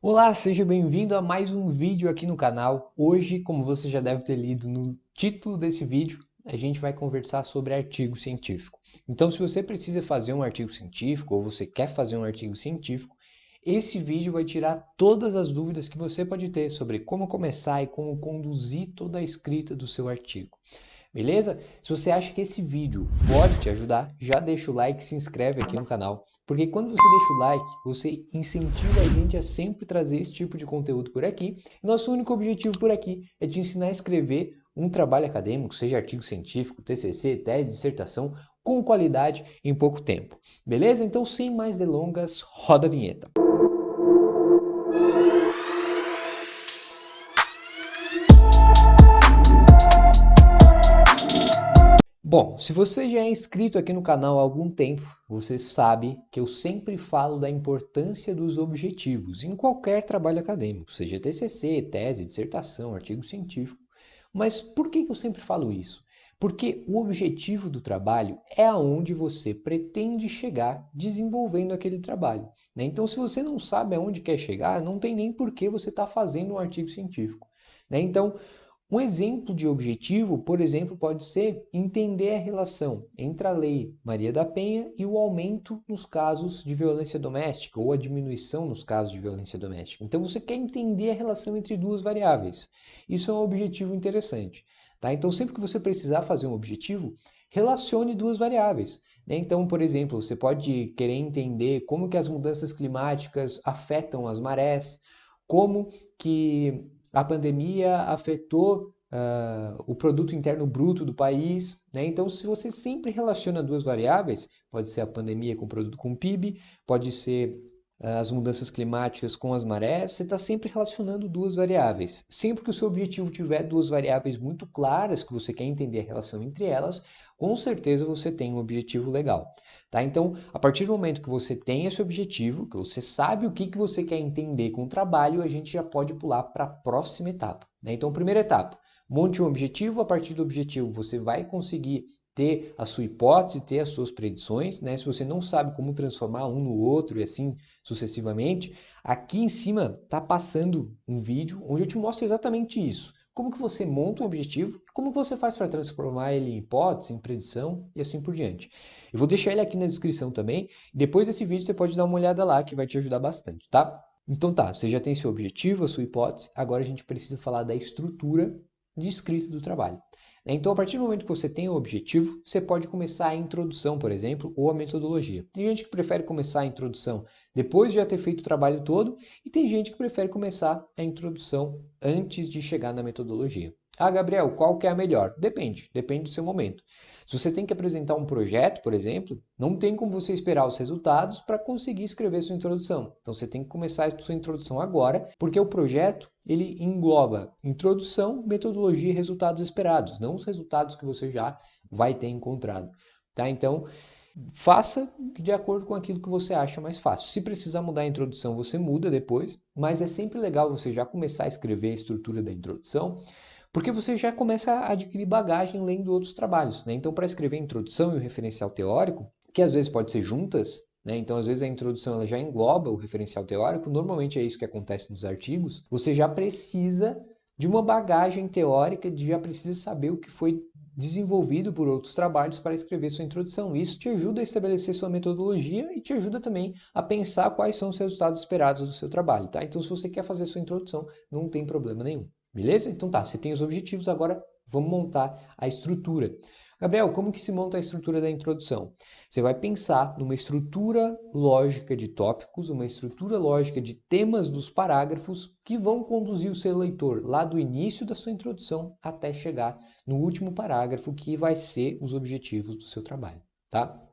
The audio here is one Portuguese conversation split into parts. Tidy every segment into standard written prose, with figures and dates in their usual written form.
Olá, seja bem-vindo a mais um vídeo aqui no canal. Hoje, como você já deve ter lido no título desse vídeo, a gente vai conversar sobre artigo científico. Então, se você precisa fazer um artigo científico ou você quer fazer um artigo científico, esse vídeo vai tirar todas as dúvidas que você pode ter sobre como começar e como conduzir toda a escrita do seu artigo. Beleza? Se você acha que esse vídeo pode te ajudar, já deixa o like e se inscreve aqui no canal, porque quando você deixa o like, você incentiva a gente a sempre trazer esse tipo de conteúdo por aqui. Nosso único objetivo por aqui é te ensinar a escrever um trabalho acadêmico, seja artigo científico, TCC, tese, dissertação, com qualidade em pouco tempo. Beleza? Então, sem mais delongas, roda a vinheta. Bom, se você já é inscrito aqui no canal há algum tempo, você sabe que eu sempre falo da importância dos objetivos em qualquer trabalho acadêmico, seja TCC, tese, dissertação, artigo científico. Mas por que eu sempre falo isso? Porque o objetivo do trabalho é aonde você pretende chegar desenvolvendo aquele trabalho, né? Então, se você não sabe aonde quer chegar, não tem nem por que você estar fazendo um artigo científico, né? Então, um exemplo de objetivo, por exemplo, pode ser entender a relação entre a Lei Maria da Penha e o aumento nos casos de violência doméstica ou a diminuição nos casos de violência doméstica. Então você quer entender a relação entre duas variáveis. Isso é um objetivo interessante, tá? Então sempre que você precisar fazer um objetivo, relacione duas variáveis, né? Então, por exemplo, você pode querer entender como que as mudanças climáticas afetam as marés, como que a pandemia afetou o produto interno bruto do país, né? Então, se você sempre relaciona duas variáveis, pode ser a pandemia com o produto com o PIB, pode ser as mudanças climáticas com as marés, você está sempre relacionando duas variáveis. Sempre que o seu objetivo tiver duas variáveis muito claras, que você quer entender a relação entre elas, com certeza você tem um objetivo legal. Tá? Então, a partir do momento que você tem esse objetivo, que você sabe o que você quer entender com o trabalho, a gente já pode pular para a próxima etapa, né? Então, primeira etapa, monte um objetivo, a partir do objetivo você vai conseguir ter a sua hipótese, ter as suas predições, né? Se você não sabe como transformar um no outro e assim sucessivamente, aqui em cima está passando um vídeo onde eu te mostro exatamente isso. Como que você monta um objetivo, como que você faz para transformar ele em hipótese, em predição e assim por diante. Eu vou deixar ele aqui na descrição também. Depois desse vídeo você pode dar uma olhada lá que vai te ajudar bastante, tá? Então tá, você já tem seu objetivo, a sua hipótese, agora a gente precisa falar da estrutura de escrita do trabalho. Então, a partir do momento que você tem o objetivo, você pode começar a introdução, por exemplo, ou a metodologia. Tem gente que prefere começar a introdução depois de já ter feito o trabalho todo, e tem gente que prefere começar a introdução antes de chegar na metodologia. Ah, Gabriel, qual que é a melhor? Depende do seu momento. Se você tem que apresentar um projeto, por exemplo, não tem como você esperar os resultados para conseguir escrever sua introdução. Então você tem que começar a sua introdução agora, porque o projeto ele engloba introdução, metodologia e resultados esperados, não os resultados que você já vai ter encontrado. Tá? Então, faça de acordo com aquilo que você acha mais fácil. Se precisar mudar a introdução, você muda depois, mas é sempre legal você já começar a escrever a estrutura da introdução, porque você já começa a adquirir bagagem lendo outros trabalhos, né? Então, para escrever a introdução e o referencial teórico, que às vezes pode ser juntas, né? Então, às vezes a introdução ela já engloba o referencial teórico, normalmente é isso que acontece nos artigos, você já precisa de uma bagagem teórica, já precisa saber o que foi desenvolvido por outros trabalhos para escrever sua introdução. Isso te ajuda a estabelecer sua metodologia e te ajuda também a pensar quais são os resultados esperados do seu trabalho, tá? Então, se você quer fazer sua introdução, não tem problema nenhum. Beleza? Então tá, você tem os objetivos, agora vamos montar a estrutura. Gabriel, como que se monta a estrutura da introdução? Você vai pensar numa estrutura lógica de tópicos, uma estrutura lógica de temas dos parágrafos que vão conduzir o seu leitor lá do início da sua introdução até chegar no último parágrafo, que vai ser os objetivos do seu trabalho, tá?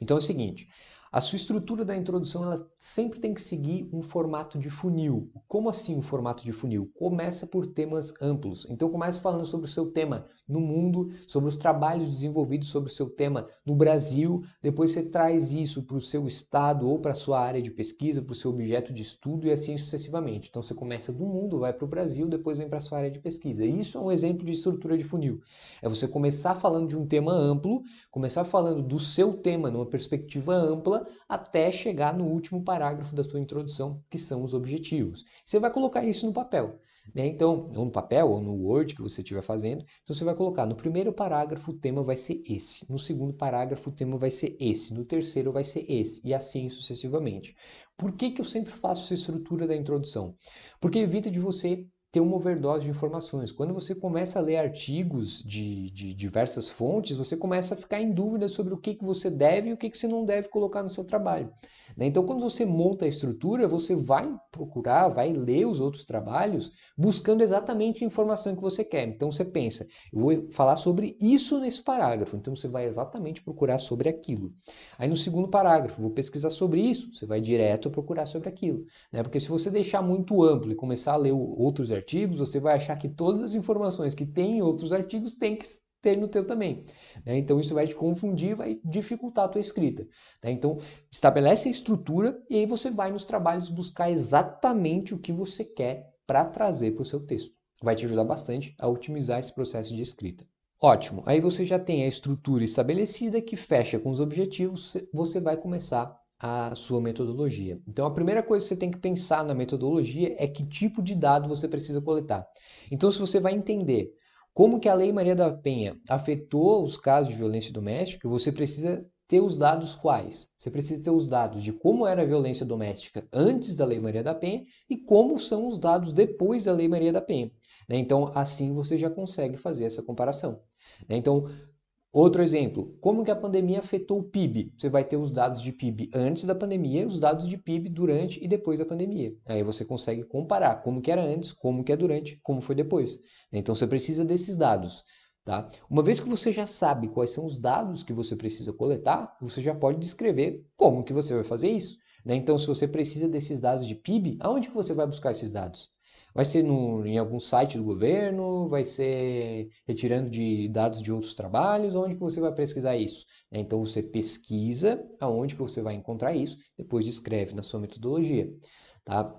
Então é o seguinte, a sua estrutura da introdução ela sempre tem que seguir um formato de funil. Como assim um formato de funil? Começa por temas amplos. Então começa falando sobre o seu tema no mundo, sobre os trabalhos desenvolvidos sobre o seu tema no Brasil, depois você traz isso para o seu estado ou para a sua área de pesquisa, para o seu objeto de estudo e assim sucessivamente. Então você começa do mundo, vai para o Brasil, depois vem para a sua área de pesquisa. Isso é um exemplo de estrutura de funil. É você começar falando de um tema amplo, começar falando do seu tema numa perspectiva ampla, até chegar no último parágrafo da sua introdução, que são os objetivos. Você vai colocar isso no papel, né? Então, ou no papel ou no Word que você estiver fazendo. Então, você vai colocar no primeiro parágrafo o tema vai ser esse, no segundo parágrafo o tema vai ser esse, no terceiro vai ser esse, e assim sucessivamente. Por que que eu sempre faço essa estrutura da introdução? Porque evita de você ter uma overdose de informações. Quando você começa a ler artigos de diversas fontes, você começa a ficar em dúvida sobre o que você deve e o que você não deve colocar no seu trabalho, né? Então, quando você monta a estrutura, você vai procurar, vai ler os outros trabalhos, buscando exatamente a informação que você quer. Então, você pensa, eu vou falar sobre isso nesse parágrafo, então você vai exatamente procurar sobre aquilo. Aí, no segundo parágrafo, vou pesquisar sobre isso, você vai direto procurar sobre aquilo, né? Porque se você deixar muito amplo e começar a ler outros artigos, você vai achar que todas as informações que tem em outros artigos tem que ter no teu também, né? Então isso vai te confundir, vai dificultar a tua escrita, tá? Então estabelece a estrutura e aí você vai nos trabalhos buscar exatamente o que você quer para trazer para o seu texto. Vai te ajudar bastante a otimizar esse processo de escrita. Ótimo, aí você já tem a estrutura estabelecida que fecha com os objetivos, você vai começar a sua metodologia. Então, a primeira coisa que você tem que pensar na metodologia é que tipo de dado você precisa coletar. Então, se você vai entender como que a Lei Maria da Penha afetou os casos de violência doméstica, você precisa ter os dados quais? Você precisa ter os dados de como era a violência doméstica antes da Lei Maria da Penha e como são os dados depois da Lei Maria da Penha, né? Então, assim você já consegue fazer essa comparação, né? Então, outro exemplo, como que a pandemia afetou o PIB? Você vai ter os dados de PIB antes da pandemia e os dados de PIB durante e depois da pandemia. Aí você consegue comparar como que era antes, como que é durante, como foi depois. Então você precisa desses dados, tá? Uma vez que você já sabe quais são os dados que você precisa coletar, você já pode descrever como que você vai fazer isso, né? Então se você precisa desses dados de PIB, aonde que você vai buscar esses dados? Vai ser em algum site do governo? Vai ser retirando de dados de outros trabalhos? Onde que você vai pesquisar isso? Então você pesquisa aonde que você vai encontrar isso, depois descreve na sua metodologia, tá?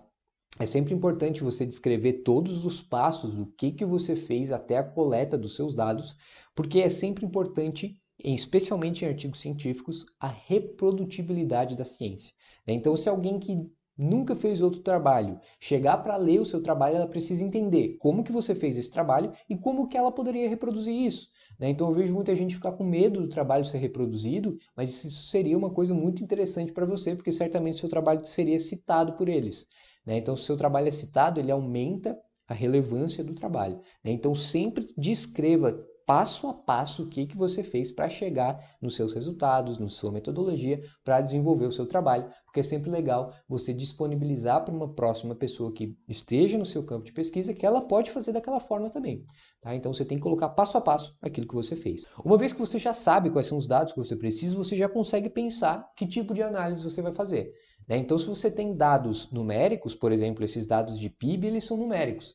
É sempre importante você descrever todos os passos do que você fez até a coleta dos seus dados, porque é sempre importante, especialmente em artigos científicos, a reprodutibilidade da ciência, né? Então, se alguém que nunca fez outro trabalho chegar para ler o seu trabalho, ela precisa entender como que você fez esse trabalho e como que ela poderia reproduzir isso, né? Então, eu vejo muita gente ficar com medo do trabalho ser reproduzido, mas isso seria uma coisa muito interessante para você, porque certamente seu trabalho seria citado por eles, né? Então, se o seu trabalho é citado, ele aumenta a relevância do trabalho, né? Então, sempre descreva passo a passo o que você fez para chegar nos seus resultados, na sua metodologia, para desenvolver o seu trabalho, porque é sempre legal você disponibilizar para uma próxima pessoa que esteja no seu campo de pesquisa que ela pode fazer daquela forma também, tá? Então, você tem que colocar passo a passo aquilo que você fez. Uma vez que você já sabe quais são os dados que você precisa, você já consegue pensar que tipo de análise você vai fazer, né? Então, se você tem dados numéricos, por exemplo, esses dados de PIB, eles são numéricos.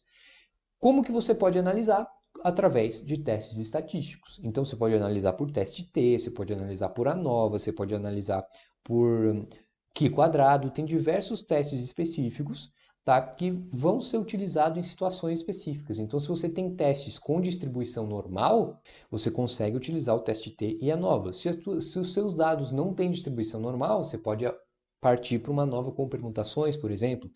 Como que você pode analisar? Através de testes estatísticos. Então, você pode analisar por teste T, você pode analisar por ANOVA, você pode analisar por Q quadrado. Tem diversos testes específicos, tá, que vão ser utilizados em situações específicas. Então, se você tem testes com distribuição normal, você consegue utilizar o teste T e ANOVA. Se os seus dados não têm distribuição normal, você pode partir para uma ANOVA com permutações, por exemplo.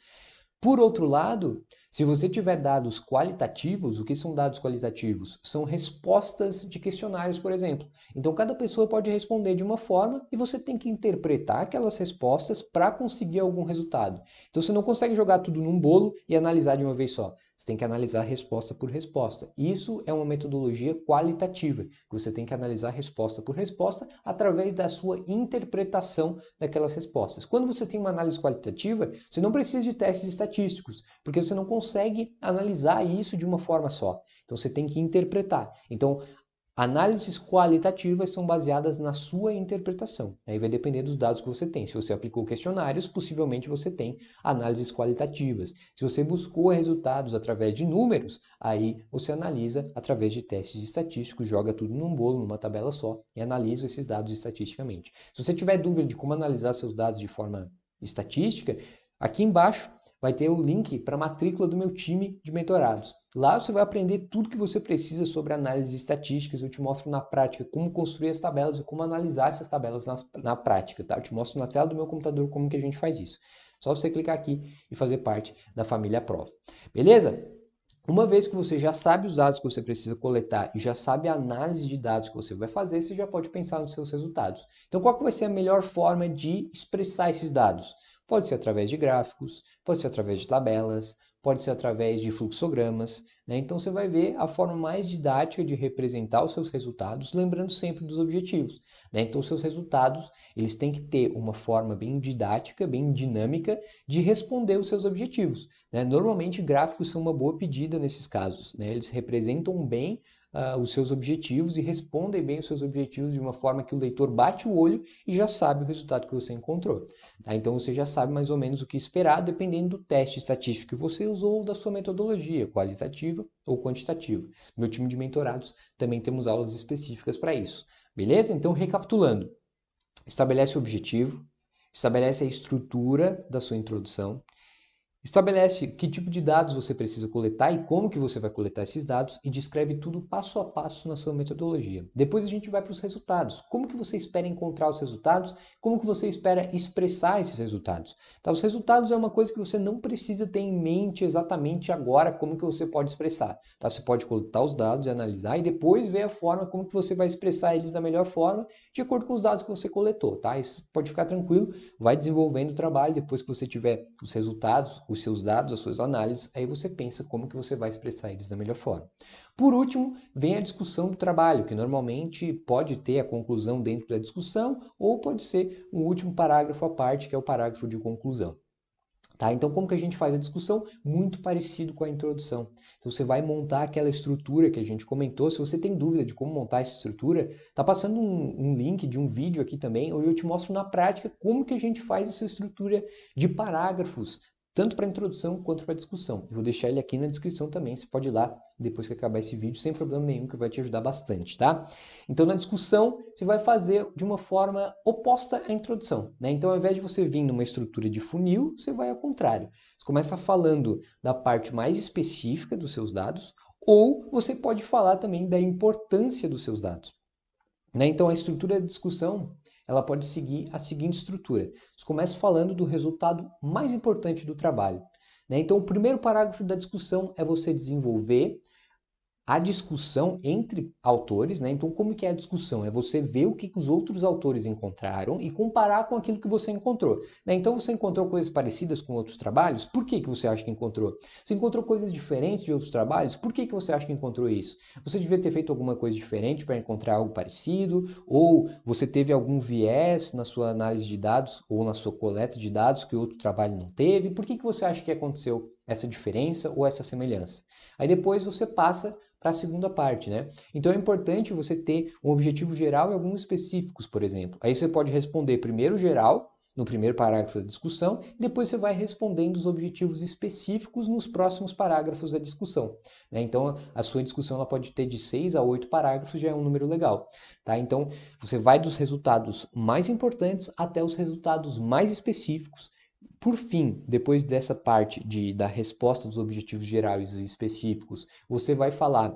Por outro lado, se você tiver dados qualitativos, o que são dados qualitativos? São respostas de questionários, por exemplo. Então, cada pessoa pode responder de uma forma e você tem que interpretar aquelas respostas para conseguir algum resultado. Então, você não consegue jogar tudo num bolo e analisar de uma vez só. Você tem que analisar resposta por resposta. Isso é uma metodologia qualitativa. Você tem que analisar resposta por resposta através da sua interpretação daquelas respostas. Quando você tem uma análise qualitativa, você não precisa de testes estatísticos, porque você não consegue analisar isso de uma forma só. Então você tem que interpretar. Então, análises qualitativas são baseadas na sua interpretação. Aí vai depender dos dados que você tem. Se você aplicou questionários, possivelmente você tem análises qualitativas. Se você buscou resultados através de números, aí você analisa através de testes estatísticos, joga tudo num bolo, numa tabela só e analisa esses dados estatisticamente. Se você tiver dúvida de como analisar seus dados de forma estatística, aqui embaixo vai ter o link para a matrícula do meu time de mentorados. Lá você vai aprender tudo que você precisa sobre análise de estatísticas. Eu te mostro na prática como construir as tabelas e como analisar essas tabelas na prática, tá? Eu te mostro na tela do meu computador como que a gente faz isso. Só você clicar aqui e fazer parte da família Prova. Beleza? Uma vez que você já sabe os dados que você precisa coletar e já sabe a análise de dados que você vai fazer, você já pode pensar nos seus resultados. Então, qual que vai ser a melhor forma de expressar esses dados? Pode ser através de gráficos, pode ser através de tabelas, pode ser através de fluxogramas, né? Então, você vai ver a forma mais didática de representar os seus resultados, lembrando sempre dos objetivos, né? Então, os seus resultados, eles têm que ter uma forma bem didática, bem dinâmica de responder os seus objetivos, né? Normalmente, gráficos são uma boa pedida nesses casos, né? Eles representam bem os seus objetivos e respondem bem os seus objetivos de uma forma que o leitor bate o olho e já sabe o resultado que você encontrou. Tá? Então você já sabe mais ou menos o que esperar, dependendo do teste estatístico que você usou ou da sua metodologia, qualitativa ou quantitativa. No meu time de mentorados também temos aulas específicas para isso. Beleza? Então, recapitulando, estabelece o objetivo, estabelece a estrutura da sua introdução, estabelece que tipo de dados você precisa coletar e como que você vai coletar esses dados e descreve tudo passo a passo na sua metodologia. Depois a gente vai para os resultados. Como que você espera encontrar os resultados? Como que você espera expressar esses resultados? Tá, os resultados é uma coisa que você não precisa ter em mente exatamente agora como que você pode expressar. Tá? Você pode coletar os dados e analisar e depois ver a forma como que você vai expressar eles da melhor forma de acordo com os dados que você coletou. Tá? Isso pode ficar tranquilo, vai desenvolvendo o trabalho depois que você tiver os resultados, os seus dados, as suas análises, aí você pensa como que você vai expressar eles da melhor forma. Por último, vem a discussão do trabalho, que normalmente pode ter a conclusão dentro da discussão ou pode ser um último parágrafo à parte, que é o parágrafo de conclusão. Tá? Então, como que a gente faz a discussão? Muito parecido com a introdução. Então, você vai montar aquela estrutura que a gente comentou. Se você tem dúvida de como montar essa estrutura, tá passando um link de um vídeo aqui também, onde eu te mostro na prática como que a gente faz essa estrutura de parágrafos, tanto para a introdução quanto para a discussão. Eu vou deixar ele aqui na descrição também, você pode ir lá depois que acabar esse vídeo, sem problema nenhum, que vai te ajudar bastante, tá? Então, na discussão, você vai fazer de uma forma oposta à introdução, né? Então, ao invés de você vir numa estrutura de funil, você vai ao contrário. Você começa falando da parte mais específica dos seus dados, ou você pode falar também da importância dos seus dados, né? Então, a estrutura de discussão, ela pode seguir a seguinte estrutura. Você começa falando do resultado mais importante do trabalho, né? Então, o primeiro parágrafo da discussão é você desenvolver a discussão entre autores, né? Então, como que é a discussão? É você ver o que os outros autores encontraram e comparar com aquilo que você encontrou, né? Então, você encontrou coisas parecidas com outros trabalhos? Por que que você acha que encontrou? Você encontrou coisas diferentes de outros trabalhos? Por que que você acha que encontrou isso? Você devia ter feito alguma coisa diferente para encontrar algo parecido? Ou você teve algum viés na sua análise de dados ou na sua coleta de dados que outro trabalho não teve? Por que que você acha que aconteceu essa diferença ou essa semelhança? Aí depois você passa para a segunda parte, né? Então é importante você ter um objetivo geral e alguns específicos, por exemplo. Aí você pode responder primeiro geral, no primeiro parágrafo da discussão, e depois você vai respondendo os objetivos específicos nos próximos parágrafos da discussão, né? Então a sua discussão ela pode ter de 6 a 8 parágrafos, já é um número legal, tá? Então você vai dos resultados mais importantes até os resultados mais específicos. Por fim, depois dessa parte da resposta dos objetivos gerais e específicos, você vai falar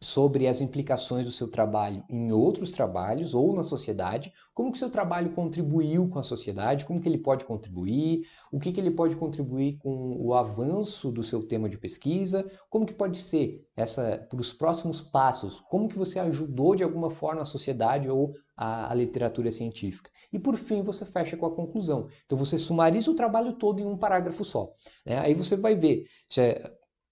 sobre as implicações do seu trabalho em outros trabalhos ou na sociedade, como que o seu trabalho contribuiu com a sociedade, como que ele pode contribuir, o que que ele pode contribuir com o avanço do seu tema de pesquisa, como que pode ser para os próximos passos, como que você ajudou de alguma forma a sociedade ou a literatura científica. E por fim você fecha com a conclusão. Então você sumariza o trabalho todo em um parágrafo só, né? Aí você vai ver se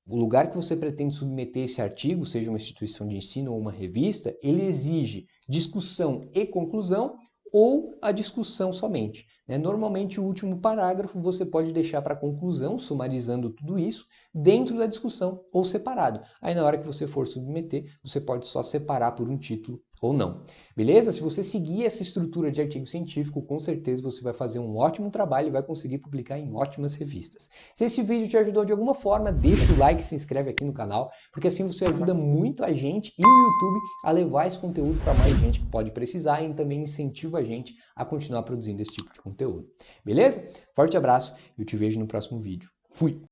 o lugar que você pretende submeter esse artigo, seja uma instituição de ensino ou uma revista, ele exige discussão e conclusão ou a discussão somente, né? Normalmente o último parágrafo você pode deixar para a conclusão, sumarizando tudo isso, dentro da discussão ou separado. Aí na hora que você for submeter, você pode só separar por um título ou não. Beleza? Se você seguir essa estrutura de artigo científico, com certeza você vai fazer um ótimo trabalho e vai conseguir publicar em ótimas revistas. Se esse vídeo te ajudou de alguma forma, deixa o like e se inscreve aqui no canal, porque assim você ajuda muito a gente e o YouTube a levar esse conteúdo para mais gente que pode precisar e também incentiva a gente a continuar produzindo esse tipo de conteúdo. Beleza? Forte abraço e eu te vejo no próximo vídeo. Fui!